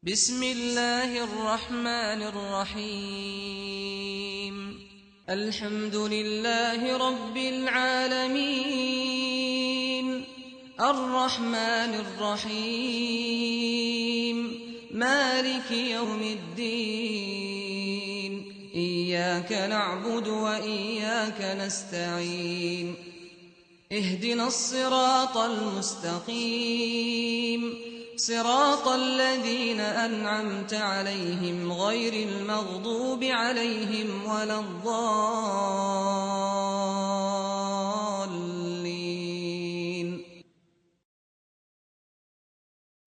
بسم الله الرحمن الرحيم. الحمد لله رب العالمين، الرحمن الرحيم، مالك يوم الدين. إياك نعبد وإياك نستعين، اهدنا الصراط المستقيم، صراط الذين أنعمت عليهم غير المغضوب عليهم ولا الضالين.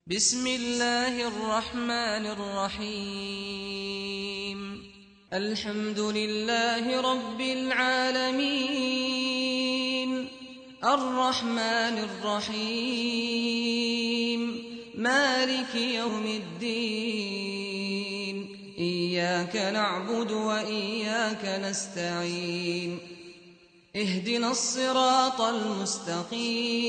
بسم الله الرحمن الرحيم. الحمد لله رب العالمين، الرحمن الرحيم، مالك يوم الدين. إياك نعبد وإياك نستعين، اهدنا الصراط المستقيم،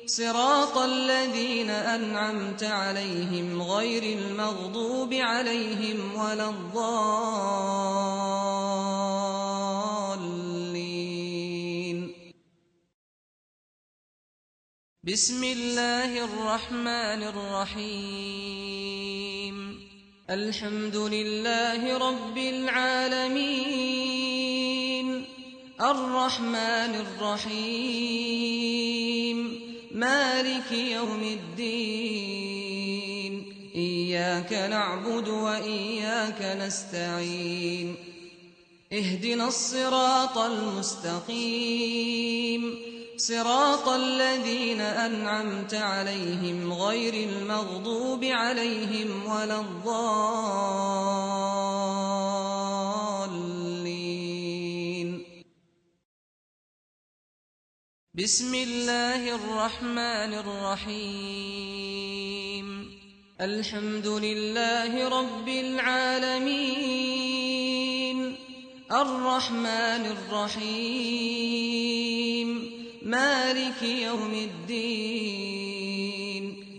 صراط الذين أنعمت عليهم غير المغضوب عليهم ولا الضالين. بسم الله الرحمن الرحيم. الحمد لله رب العالمين، الرحمن الرحيم، مالك يوم الدين. إياك نعبد وإياك نستعين، اهدنا الصراط المستقيم، صراط الذين أنعمت عليهم غير المغضوب عليهم ولا الضالين. بسم الله الرحمن الرحيم. الحمد لله رب العالمين، الرحمن الرحيم، مالك يوم الدين.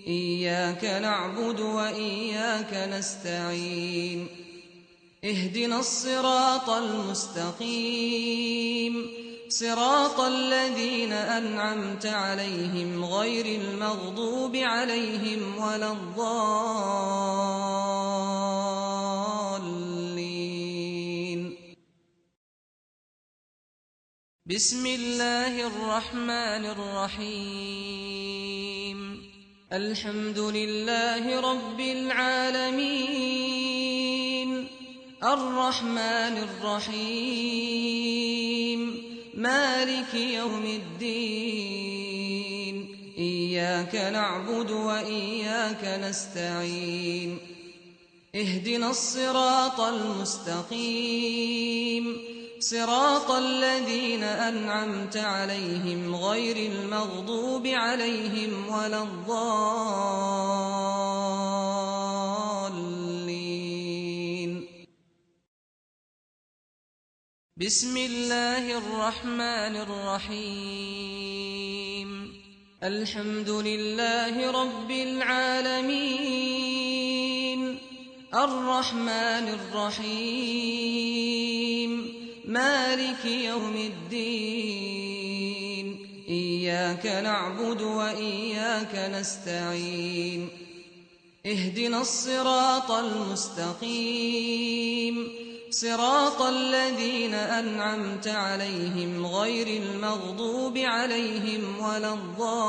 إياك نعبد وإياك نستعين، اهدنا الصراط المستقيم، صراط الذين أنعمت عليهم غير المغضوب عليهم ولا الضالين. بسم الله الرحمن الرحيم. الحمد لله رب العالمين، الرحمن الرحيم، مالك يوم الدين. إياك نعبد وإياك نستعين، اهدنا الصراط المستقيم، صراط الذين أنعمت عليهم غير المغضوب عليهم ولا الضالين. بسم الله الرحمن الرحيم. الحمد لله رب العالمين، الرحمن الرحيم، مالك يوم الدين. إياك نعبد وإياك نستعين، اهدنا الصراط المستقيم، صراط الذين أنعمت عليهم غير المغضوب عليهم ولا الضالين.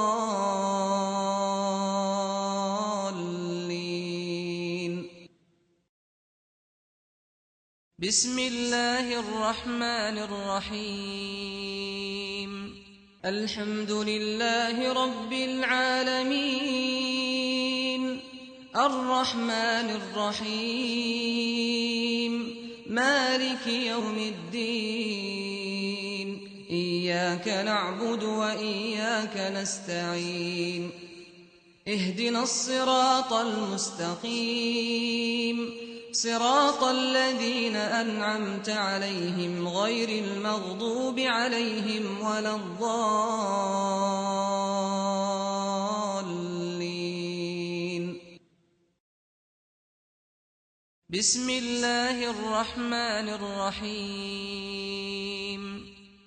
بسم الله الرحمن الرحيم. الحمد لله رب العالمين، الرحمن الرحيم، مالك يوم الدين. إياك نعبد وإياك نستعين، اهدنا الصراط المستقيم، صراط الذين أنعمت عليهم غير المغضوب عليهم ولا الضالين. بسم الله الرحمن الرحيم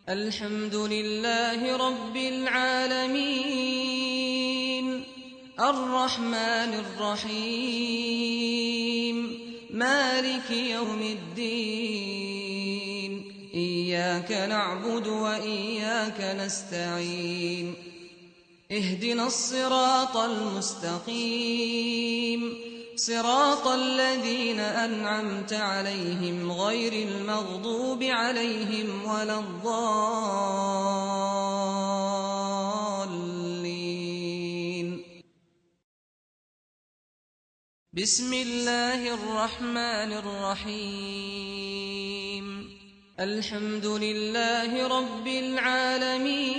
الحمد لله رب العالمين الرحمن الرحيم مالك يوم الدين إياك نعبد وإياك نستعين اهدنا الصراط المستقيم صراط الذين أنعمت عليهم غير المغضوب عليهم ولا الضالين بسم الله الرحمن الرحيم الحمد لله رب العالمين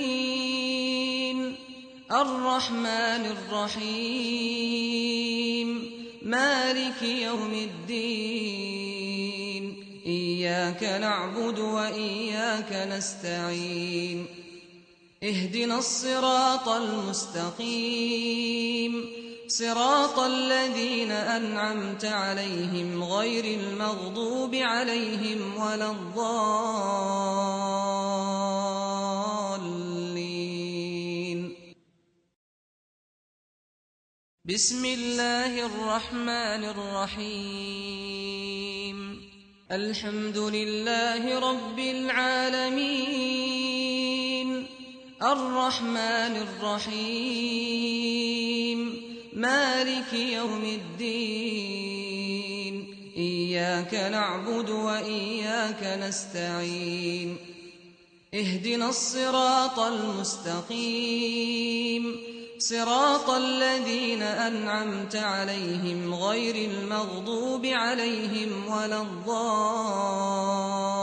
الرحمن الرحيم مالك يوم الدين إياك نعبد وإياك نستعين اهدنا الصراط المستقيم صراط الذين أنعمت عليهم غير المغضوب عليهم ولا الضالين بسم الله الرحمن الرحيم الحمد لله رب العالمين الرحمن الرحيم مالك يوم الدين إياك نعبد وإياك نستعين اهدنا الصراط المستقيم صراط الذين أنعمت عليهم غير المغضوب عليهم ولا الضالين